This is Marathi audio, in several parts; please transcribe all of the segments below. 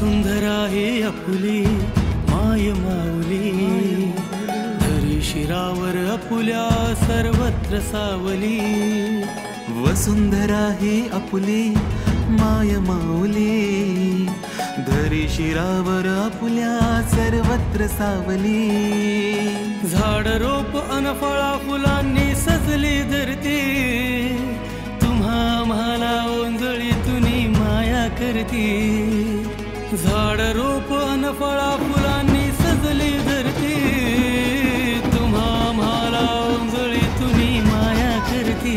वसुंधरा ही आपुली माय माऊली, धरी शिरावर आपुल्या सर्वत्र सावली। वसुंधरा ही आपुली माय माऊली, धरी शिरावर आपुल्या सर्वत्र सावली। झाड रोप अन फळा फुलांनी सजली धरती, तुम्हा आम्हाला ओंजळीतून माया करती। झाड रोप अन फळा फुलांनी सजली धरती, तुम्हा आम्हाला ओंजळीतून माया करती।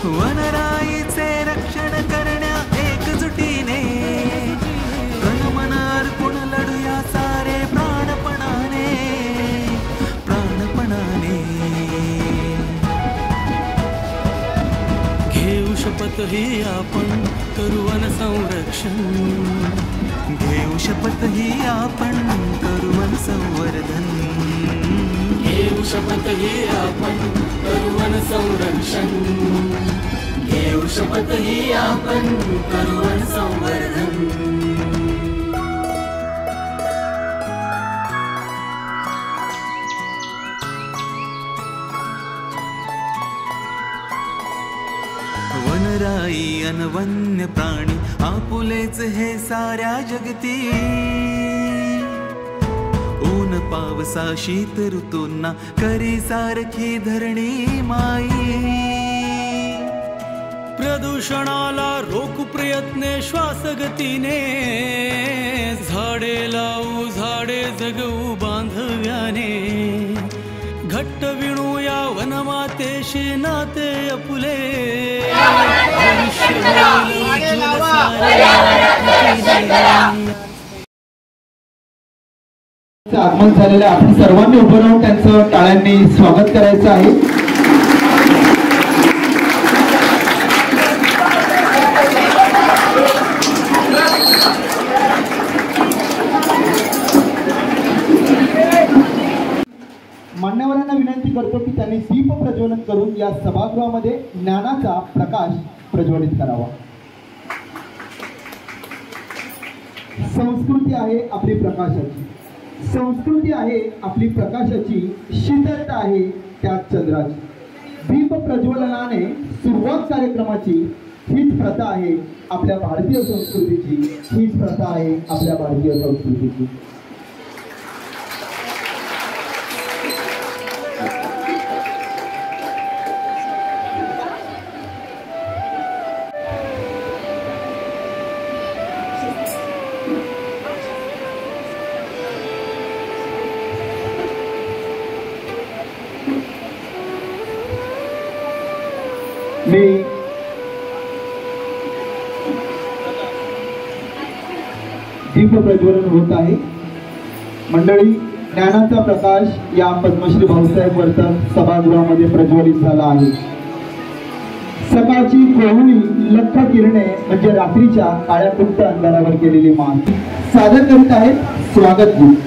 वनराईचे रक्षण करण्या एकजुटीने, तन अर्पण लढूया सारे प्राणपणाने, प्राणपणाने। घेऊ शपथ ही आपण करू वन संरक्षण, घेऊ शपथ ही आपण करू वन संवर्धन। घेऊ शपथ ही आपण करू वन संरक्षण, घेऊ शपथ ही आपण करू वन संवर्धन। वनराई अन वन्य प्राणी आपुलेच हे साऱ्या जगती। ऊन पावसा शीत ऋतूंना करी सारखी धरणी माई। प्रदूषणाला रोखू प्रयत्ने श्वास गतीने, झाडे लावू झाडे जगवू बांधव्याने। घट्ट विणूया वनमातेशी नाते आपुले, आगमन झालेलं आपण सर्वांनी उभं राहून त्यांचं टाळ्यांनी स्वागत करायचं आहे। मान्यवरांना विनंती करतो की त्यांनी दीप प्रज्वलन करून या सभागृहामध्ये ज्ञानाचा प्रकाश प्रज्वलित करावा। संस्कृती आहे आपली प्रकाशाची, संस्कृती आहे आपली प्रकाशाची, शीतलता आहे त्या चंद्राची। दीप प्रज्वलनाने सुरुवात कार्यक्रमाची हीच प्रथा आहे आपल्या भारतीय संस्कृतीची, हीच प्रथा आहे आपल्या भारतीय संस्कृतीची। दीप प्रज्वलन होत आहे। मंडळी, ज्ञानाचा प्रकाश या पद्मश्री भाऊसाहेब वर्तन सभागृहामध्ये प्रज्वलित झाला आहे। सकाळची कोवळी लख्ख किरणे म्हणजे रात्रीच्या काळ्या कुट्ट अंधारावर केलेली मान सादर करीत आहेत स्वागत गीत।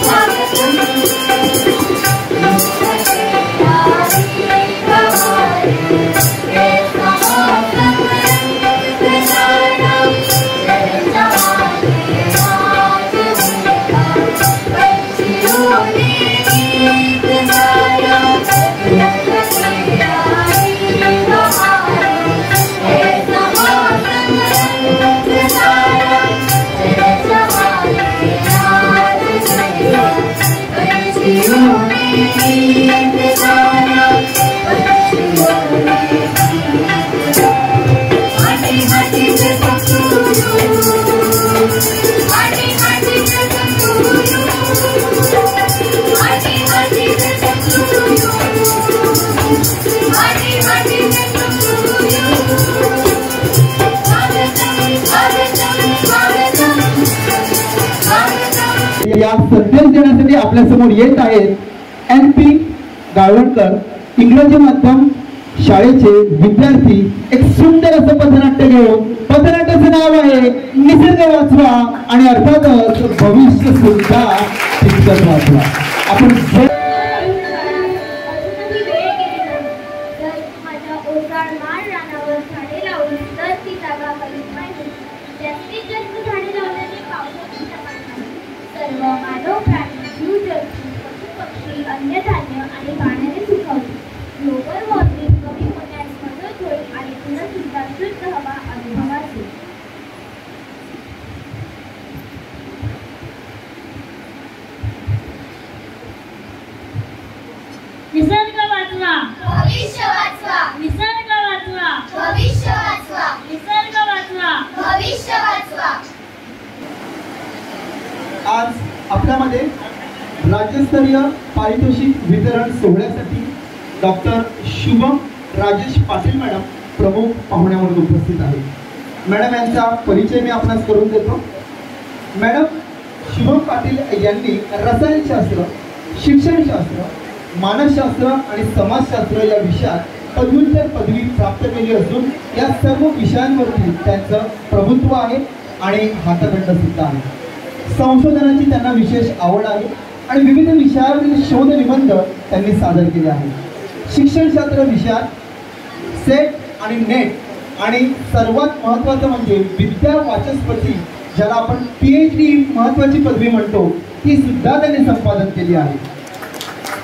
स्वागतम या संदेश देण्यासाठी आपल्या समोर येत आहेत NP गावणकर इंग्रजी माध्यम शाळेचे विद्यार्थी. एक सुंदर असं पथनाट्य घेऊन, पथनाट्याचं नाव आहे निसर्ग वाचवा आणि अर्थातच भविष्य सुद्धा शिक्षक वाचवा. आपण मानव प्राणी जीवजंतू पशुपक्षी अन्नधान्य आणि पाण्याने सुखावते. ग्लोबल वॉर्मिंग कमी होण्यास मदत होईल आणि पुन्हा सुद्धा शुद्ध हवा अनुभवास येईल. निसर्ग वाचवा, भविष्य वाचवा. निसर्ग वाचवा, भविष्य वाचवा. निसर्ग वाचवा, भविष्य वाचवा. आज आपल्यामध्ये राज्यस्तरीय पारितोषिक वितरण सोहळ्यासाठी डॉक्टर शुभम राजेश पाटील मॅडम प्रमुख पाहुण्या म्हणून उपस्थित आहेत. मॅडम यांचा परिचय मी आपणास करून देतो. मॅडम शुभम पाटील यांनी रसायनशास्त्र, शिक्षणशास्त्र, मानसशास्त्र आणि समाजशास्त्र या विषयात पदव्युत्तर पदवी प्राप्त केली असून या सर्व विषयांवरती त्यांचं प्रभुत्व आहे आणि हातखंड सुद्धा आहे. संशोधनाची त्यांना विशेष आवड आहे आणि विविध विषयावरील शोध निबंध त्यांनी सादर केले आहेत. शिक्षणशास्त्र विषयात सेट आणि नेट आणि सर्वात महत्त्वाचं म्हणजे विद्या वाचस्पती, ज्याला आपण PhD महत्त्वाची पदवी म्हणतो, ती सुद्धा त्यांनी संपादन केली आहे.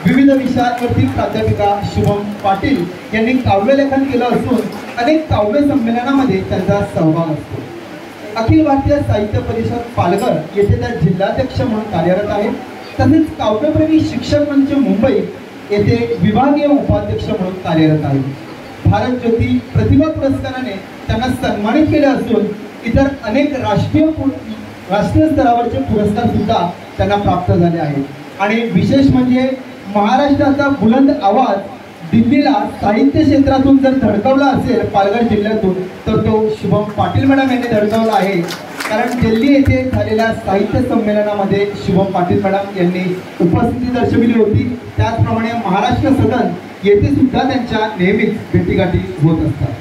विविध विषयांवरती प्राध्यापिका शुभम पाटील यांनी काव्यलेखन केलं असून अनेक काव्य संमेलनामध्ये त्यांचा सहभाग असतो. अखिल भारतीय साहित्य परिषद पालघर येथे त्या जिल्हाध्यक्ष म्हणून कार्यरत आहेत. तसेच काव्यप्रेमी शिक्षक मंच मुंबई येथे विभागीय उपाध्यक्ष म्हणून कार्यरत आहेत. भारत ज्योती प्रतिभा पुरस्काराने त्यांना सन्मानित केले असून इतर अनेक राष्ट्रीय स्तरावरचे पुरस्कार सुद्धा त्यांना प्राप्त झाले आहेत. आणि विशेष म्हणजे महाराष्ट्राचा बुलंद आवाज दिल्लीला साहित्य क्षेत्रातून जर धडकवला असेल पालघर जिल्ह्यातून, तर तो शुभम पाटील मॅडम यांनी धडकवला आहे. कारण दिल्ली येथे झालेल्या साहित्य संमेलनामध्ये शुभम पाटील मॅडम यांनी उपस्थिती दर्शविली होती. त्याचप्रमाणे महाराष्ट्र सदन येथे सुद्धा त्यांच्या नेहमीच भेटीगाठी होत असतात.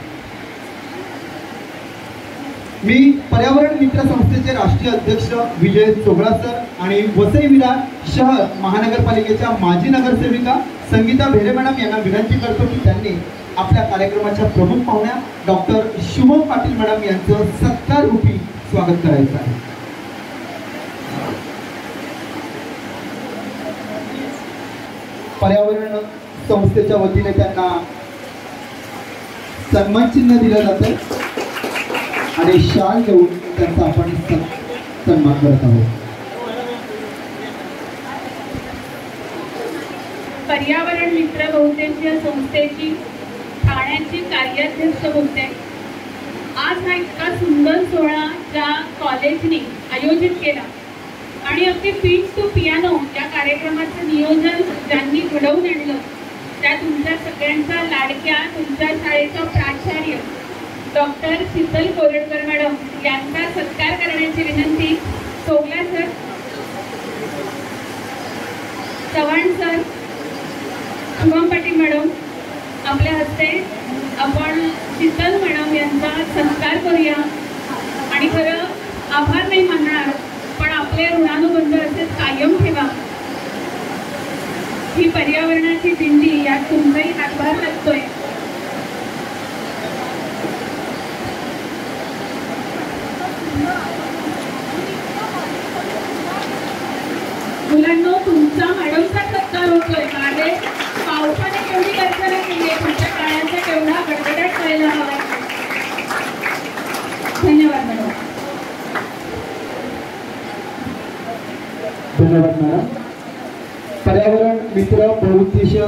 मी पर्यावरण मित्र संस्थेचे राष्ट्रीय अध्यक्ष विजय चोगळा सर आणि वसई विरार शहर महानगरपालिकेच्या माजी नगरसेविका संगीता भेरे मॅडम यांना विनंती करतो की त्यांनी आपल्या कार्यक्रमाच्या प्रमुख पाहुण्या डॉक्टर शुभम पाटील मॅडम यांचं सत्कार रूपी स्वागत करायचं आहे. पर्यावरण संस्थेच्या वतीने त्यांना सन्मान चिन्ह दिलं जातं आणि शाल देऊन त्यांचा आपण सन्मान करत आहोत. पर्यावरण मित्र बहुउद्देशीय संस्थेची ठाण्याची कार्याध्यक्ष बोलते. आज हा इतका सुंदर सोहळा ज्या कॉलेजने आयोजित केला आणि अगदी पीच टू पियानो या कार्यक्रमाचं नियोजन ज्यांनी घडवून आणलं, त्या तुमच्या सगळ्यांचा लाडक्या तुमच्या शाळेचा प्राचार्य डॉक्टर शीतल कोरडकर मॅडम यांचा सत्कार करण्याची विनंती. Chogla sir, Chavan sir, Shubham Patil madam, आपल्या हस्ते आपण शीतल मॅडम यांचा सत्कार करूया. आणि खरं आभार नाही मानणार, पण आपले ऋणानुबंध असेच कायम ठेवा. ही पर्यावरणाची दिंडी, यात तुमचाही हातभार लागतोय. मुलांनो, तुमचा मॅडमचा सत्कार होतोय. मागे पावसाने केवढी गर्जना केली आहे, तुमच्या काळाचा केवढा गडगडाट व्हायला हवा. धन्यवाद मॅडम. धन्यवाद मॅडम. पर्यावरण पर्यावरण मित्र बहुउद्देशीय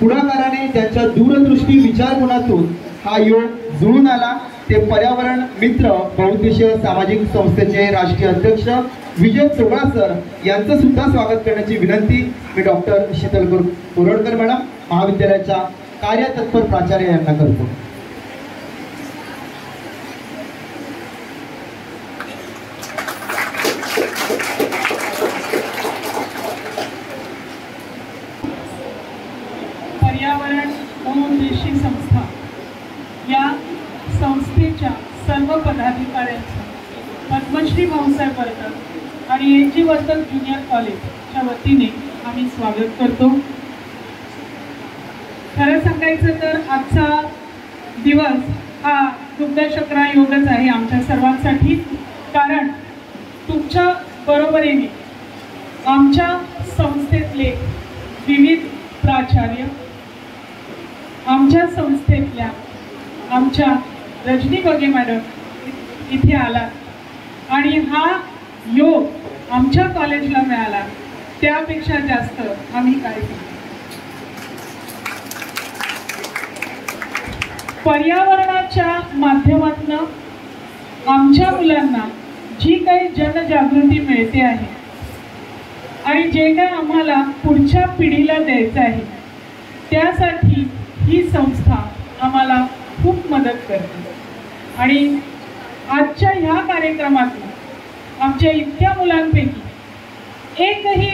पुढाकाराने त्यांच्या दूरदृष्टी विचारकोनातून हा योग जुळून आला ते पर्यावरण मित्र बहुउद्देशीय सामाजिक संस्थेचे राष्ट्रीय अध्यक्ष विजय चोगळा सर यांचं सुद्धा स्वागत करण्याची विनंती मी डॉक्टर शीतल कोरडकर मॅडम महाविद्यालयाच्या कार्यतत्पर प्राचार्य यांना करतो. पर्यावरण बहुउद्देशीय संस्था या संस्थेच्या सर्व पदाधिकाऱ्यांचं पद्मश्री भाऊसाहेब वर्तक आणि एन.जी. वर्तक ज्युनियर कॉलेजच्या वतीने आम्ही स्वागत करतो. खरं सांगायचं तर आजचा दिवस हा दुग्धशक्रा योगच आहे आमच्या सर्वांसाठी. कारण तुमच्या बरोबरीने आमच्या संस्थेतले विविध प्राचार्य, आमच्या संस्थेतल्या आमच्या रजनी बगे मॅडम इथे आला आणि हा योग आमच्या कॉलेजला मिळाला त्यापेक्षा जास्त आम्ही काय केलं. पर्यावरणाच्या माध्यमातून आमच्या मुलांना जी काही जनजागृती मिळते आहे आणि जे काय आम्हाला पुढच्या पिढीला द्यायचं आहे त्यासाठी ही संस्था आम्हाला खूप मदत करते. आणि आजच्या ह्या कार्यक्रमातून आमच्या इतक्या मुलांपैकी एकही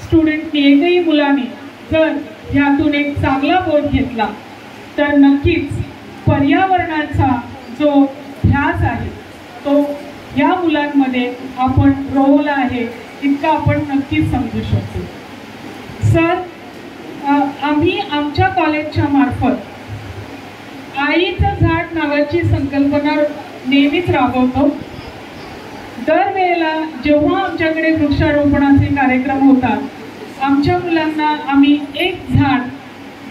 स्टुडंटनी एकही मुलाने जर ह्यातून एक चांगला बोध घेतला तर नक्कीच पर्यावरणाचा जो ध्यास आहे तो ह्या मुलांमध्ये आपण रोवला आहे इतका आपण नक्कीच समजू शकतो. सर, आम्ही आमच्या कॉलेजच्या मार्फत आईचं झाड नावाची संकल्पना नेहमीच राबवतो. दरवेळेला जेव्हा आमच्याकडे वृक्षारोपणाचे कार्यक्रम होतात आमच्या मुलांना आम्ही एक झाड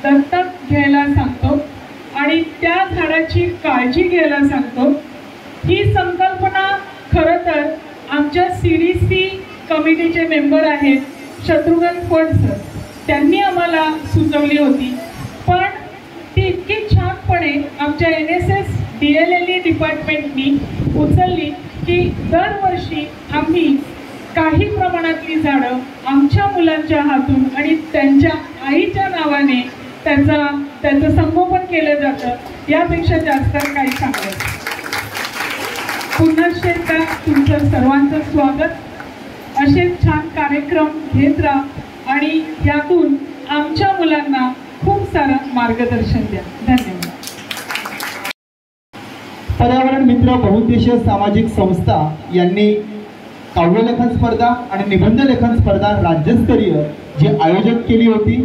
दत्तक घ्यायला सांगतो आणि त्या झाडाची काळजी घ्यायला सांगतो. ही संकल्पना खरं तर आमच्या CDC कमिटीचे मेंबर आहेत शत्रुघ्न फड सर, त्यांनी आम्हाला सुचवली होती. पण ती इतकी छानपणे आमच्या NSS DLLE डिपार्टमेंटनी उचलली की दरवर्षी आम्ही काही प्रमाणातली झाडं आमच्या मुलांच्या हातून आणि त्यांच्या आईच्या नावाने त्याचं संगोपन केलं जातं. यापेक्षा जास्त काही सांगायचं. पुन्हा एकदा तुमचं सर्वांचं स्वागत. असे छान कार्यक्रम घेत राहा आणि यातून आमच्या मुलांना खूप सारं मार्गदर्शन द्या. धन्यवाद. पर्यावरण मित्र बहुउद्देशीय सामाजिक संस्था यांनी काव्यलेखन स्पर्धा आणि निबंध लेखन स्पर्धा राज्यस्तरीय जी आयोजित केली होती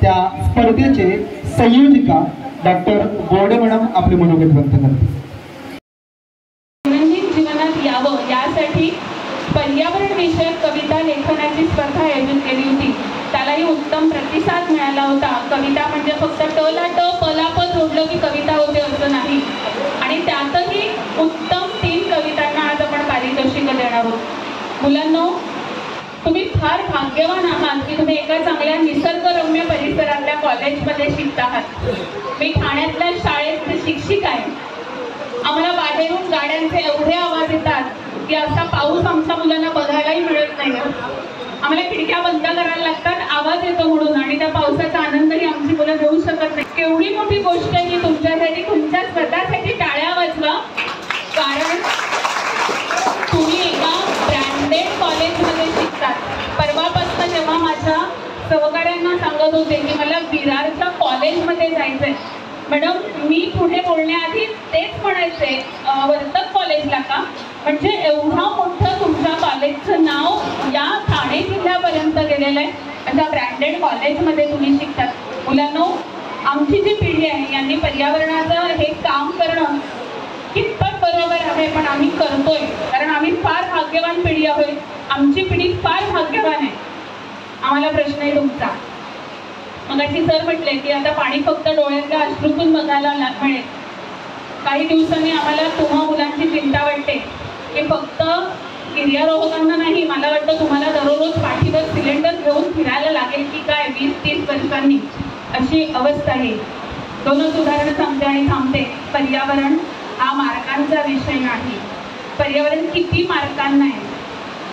त्या स्पर्धेचे संयोजिका डॉक्टर बोर्डे मॅडम आपले मनोगत व्यक्त करते. दैनंदिन जीवनात यावं यासाठी पर्यावरण विषयक कविता लेखनाची स्पर्धा आयोजित केली होती. त्यालाही उत्तम प्रतिसाद मिळाला होता. कविता म्हणजे फक्त टला ट पला प जोडलं की कविता होते असं नाही. आणि त्यातही उत्तम 3 कवितांना आज आपण पारितोषिक देणार आहोत. मुलांनो, तुम्ही फार भाग्यवान आहात की तुम्ही एका चांगल्या निसर्गरम्य परिसरातल्या कॉलेजमध्ये शिकता आहात. मी ठाण्यातल्या शाळेत शिक्षिका आहे. आम्हाला बाहेरून गाड्यांचे एवढे आवाज येतात की असा पाऊस आमच्या मुलांना बघायलाही मिळत नाही. आम्हाला खिडक्या बंद करायला लागतात आवाज येतो म्हणून आणि त्या पावसाचा आनंदही आमची मुलं घेऊ शकत नाही. केवढी मोठी गोष्ट आहे की तुमच्यासाठी तुमच्या स्वतःसाठी टाळ्या वाजवा. कारण तुम्ही एका ब्रँडेड कॉलेजमध्ये शिकतात. परवापासून जेव्हा माझ्या सहकाऱ्यांना सांगत होते की मला विरारच्या कॉलेजमध्ये जायचं आहे, मॅडम मी पुढे बोलण्याआधी तेच म्हणायचे वर्तक कॉलेजला का, म्हणजे एवढा मोठं तुमच्या कॉलेजचं नाव या ठाणे जिल्ह्यापर्यंत गेलेलं आहे. अशा ब्रँडेड कॉलेजमध्ये तुम्ही शिकतात. मुलांनो, आमची जी पिढी आहे यांनी पर्यावरणाचं हे काम करणं कितपत बरोबर आहे पण आम्ही करतोय. कारण आम्ही फार भाग्यवान पिढी आहोत. आमची पिढी फार भाग्यवान आहे. आम्हाला प्रश्न आहे तुमचा. मगाशी सर म्हटले की आता पाणी फक्त डोळ्यातल्या अश्रूतून बघायला मिळेल. काही दिवसांनी आम्हाला तुम्हा मुलांची चिंता वाटते की फक्त गिर्यारोहकांना नाही, मला वाटतं तुम्हाला दररोज पाठीवर सिलेंडर घेऊन फिरायला लागेल की काय 20-30 वर्षांनी, अशी अवस्था आहे. दोनच उदाहरणं सांगते आणि थांबते. पर्यावरण हा मार्कांचा विषय नाही. पर्यावरण किती मार्कांना आहे,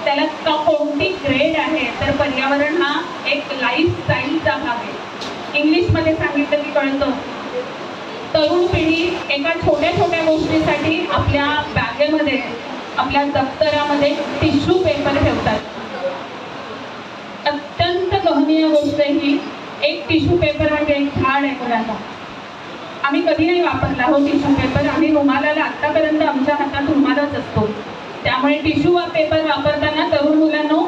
त्याला कोणती ग्रेड आहे, तर पर्यावरण हा एक लाईफस्टाईलचा भाग आहे. इंग्लिशमध्ये सांगितलं की कळतं. तरुण पिढी एका छोट्या छोट्या गोष्टीसाठी आपल्या बॅगेमध्ये, आपल्या दप्तरामध्ये टिश्यू पेपर ठेवतात. अत्यंत गहनीय गोष्ट ही. एक टिश्यू पेपर म्हणजे एक झाड आहे मुलांना. आम्ही कधी नाही वापरला हो टिश्यू पेपर. आम्ही रुमालाला आत्तापर्यंत आमच्या हातात रुमालच असतो. त्यामुळे टिश्यू पेपर वापरताना तरुण मुलांनो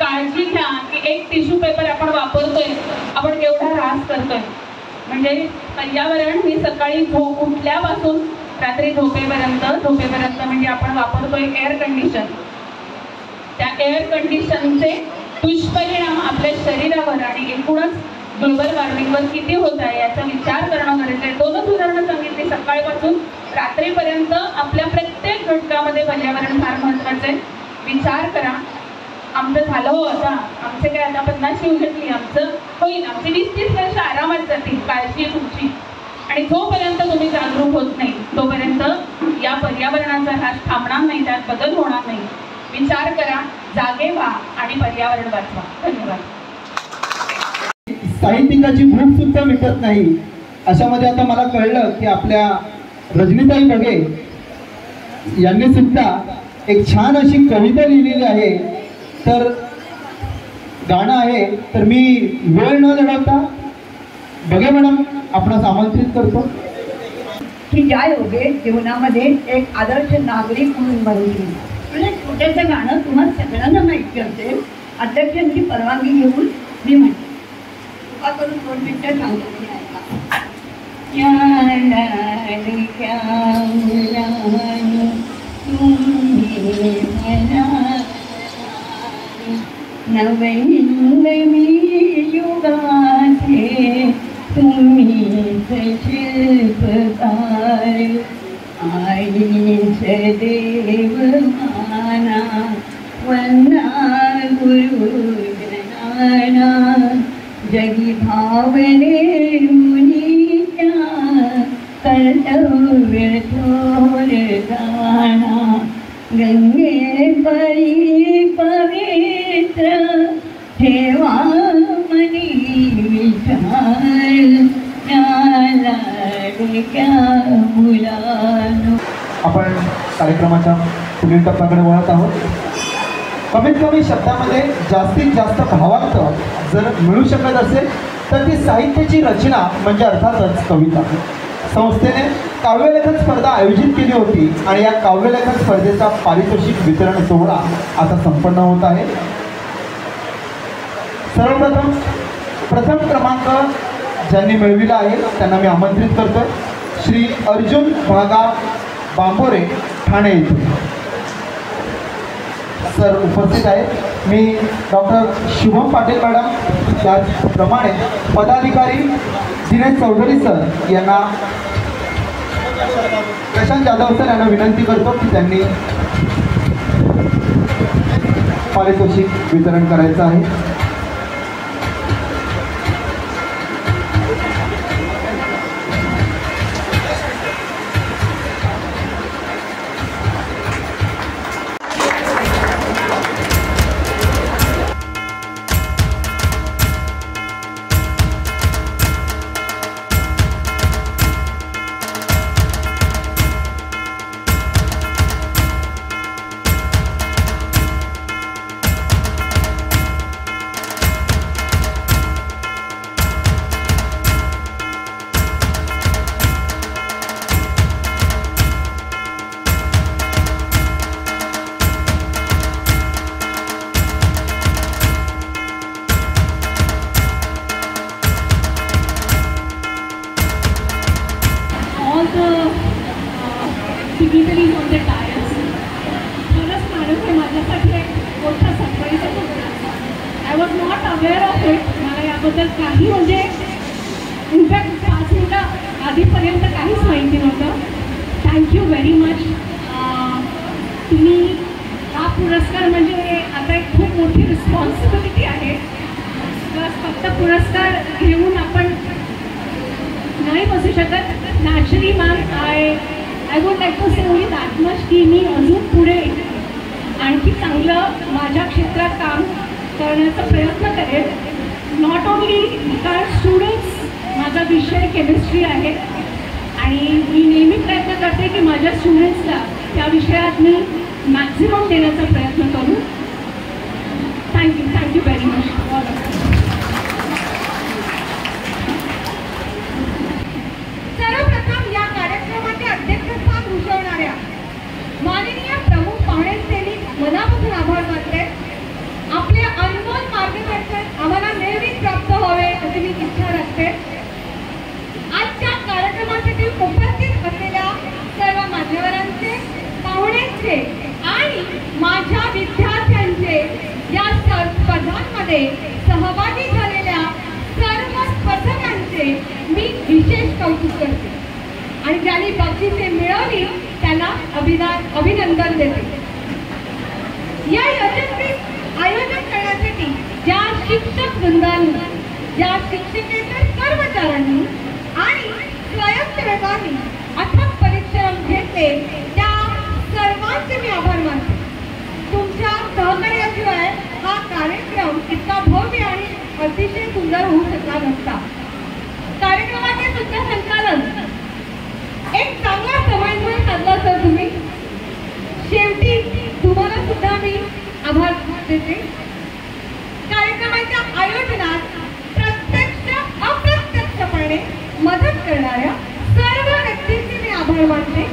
काळजी घ्या की एक टिश्यू पेपर आपण वापरतोय, आपण केवढा ऱ्हास करतोय. म्हणजे पर्यावरण ही सकाळी उठल्यापासून रात्री झोपेपर्यंत म्हणजे आपण वापरतोय एअर कंडिशन. त्या एअर कंडिशनचे दुष्परिणाम आपल्या शरीरावर आणि एकूणच ग्लोबल वॉर्मिंगवर किती होत आहे याचा विचार करणं गरजेचं आहे. दोनच उदाहरणं सांगितली. सकाळपासून रात्रीपर्यंत आपल्या प्रत्येक घटकामध्ये पर्यावरण फार महत्त्वाचं आहे. विचार करा. आमचं झालं हो आता, आमचे काय आता 50शी उलटली, आमचं होईल, आमची 20-30 वर्ष आरामात जातील. काळजी आहे तुमची. आणि जोपर्यंत तुम्ही जागरूक होत नाही तोपर्यंत या पर्यावरणाचा ऱ्हास थांबणार नाही, त्यात बदल होणार नाही. विचार करा, जागे व्हा आणि पर्यावरण वाचवा. धन्यवाद. साहित्यिकाची भूक सुद्धा मिटत नाही. अशामध्ये आता मला कळलं की आपल्या रजनीताई बघे यांनी सुद्धा एक छान अशी कविता लिहिलेली आहे. तर गाणं आहे. तर मी वेळ न लढवता बघे मॅडम आपणास आमंत्रित करतो की ज्या योगे जीवनामध्ये एक आदर्श नागरिक म्हणून बनली. म्हणजे छोट्याचं गाणं तुम्हाला सगळ्यांना माहिती असेल. अध्यक्षांची परवानगी घेऊन मी म्हणते. करून 2 मिनिटं सांगतो. नवमी युगाचे तुम्हीच शिल्पकार, आईच देव माना, वंदना गुरुजनाना, जगी भावने मुनीच्या कर्तव्य थोर जाणा, गंगे परी पवित्र ठेवा मनी विचार, लाडक्या मुलानो. आपण कार्यक्रमाच्या पुढील टप्प्याकडे वळत आहोत. कमीत कमी शब्दामध्ये जास्तीत जास्त भावार्थ जर मिळू शकत असेल तर ती साहित्याची रचना म्हणजे अर्थातच कविता. संस्थेने काव्यलेखन स्पर्धा आयोजित केली होती आणि या काव्यलेखन स्पर्धेचा पारितोषिक वितरण सोहळा आता संपन्न होत आहे. सर्वप्रथम प्रथम क्रमांक ज्यांनी मिळविला आहे त्यांना मी आमंत्रित करतो. श्री अर्जुन भागा बांबोरे, ठाणे येथून सर उपस्थित आहेत. मी डॉक्टर शुभम पाटील मॅडम, त्याचप्रमाणे पदाधिकारी दिनेश चौधरी सर यांना, प्रशांत जाधव सर यांना विनंती करतो की त्यांनी पारितोषिक वितरण करायचं आहे. Signatories on the dais. खरंच माझ्यासाठी माझ्यासाठी एक मोठा सरप्राईजच होता. I was not aware of it. मला याबद्दल काही म्हणजे इनफॅक्ट 5 मिनिटं आधीपर्यंत काहीच माहिती नव्हतं. Thank you very much. तुम्ही हा पुरस्कार म्हणजे आता एक खूप मोठी रिस्पॉन्सिबिलिटी आहे. तर फक्त पुरस्कार घेऊन आपण नाही बसू शकत. Naturally ma'am I would like to say only that much की मी अजून पुढे आणखी चांगलं माझ्या क्षेत्रात काम करण्याचा प्रयत्न करेन. नॉट ओनली कारण स्टुडंट्स माझा विषय केमिस्ट्री आहे आणि मी नेहमी प्रयत्न करते की माझ्या स्टुडंट्सला त्या विषयात मी मॅक्झिमम देण्याचा प्रयत्न करू. Thank you very much. सर्वप्रथम या कार्यक्रमाचे अध्यक्षस्थान भूषवणाऱ्या माननीय प्रमुख पाहुण्यांचे मी मनापासून आभार मानते. आपले अनमोल मार्गदर्शन आम्हाला नेहमीच प्राप्त व्हावे अशी मी इच्छा राखते. आजच्या कार्यक्रमासाठी उपस्थित असलेल्या सर्व मान्यवरांचे, पाहुण्यांचे आणि माझ्या विद्यार्थ्यांचे, या स्पर्धांमध्ये सहभागी झालेल्या सर्व स्पर्धकांचे मी विशेष कौतुक करते आणि ज्यांनी बक्षिसे मिळवली त्यांना अभिनंदन देते. या आयोजन करण्यासाठी ज्या शिक्षक वृंदांनी, ज्या शिक्षकेतर कर्मचाऱ्यांनी आणि स्वयंसेवकांनी अथक परिश्रम घेतले त्या सर्वांचे मी आभार मानते. तुमच्या सहकार्याशिवाय हा कार्यक्रम इतका भव्य आणि अतिशय सुंदर होऊ शकला नसता. कार्यक्रमाचे सूत्रसंचालन एक चांगला समन्वय साधला सर तुम्ही. शेवटी तुम्हाला सुद्धा मी आभार देते. कार्यक्रमाच्या आयोजनात प्रत्यक्ष अप्रत्यक्षपणे मदत करणाऱ्या सर्व व्यक्तींचे मी आभार मानते.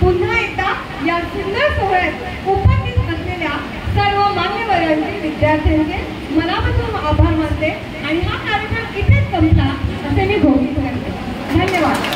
पुन्हा एकदा या सुंदर सोहळ्यात उपस्थित असलेल्या सर्व मान्यवरांचे, विद्यार्थ्यांचे मनापासून आभार मानते आणि हा कार्यक्रम इथेच संपला असे मी घोषित करते. धन्यवाद.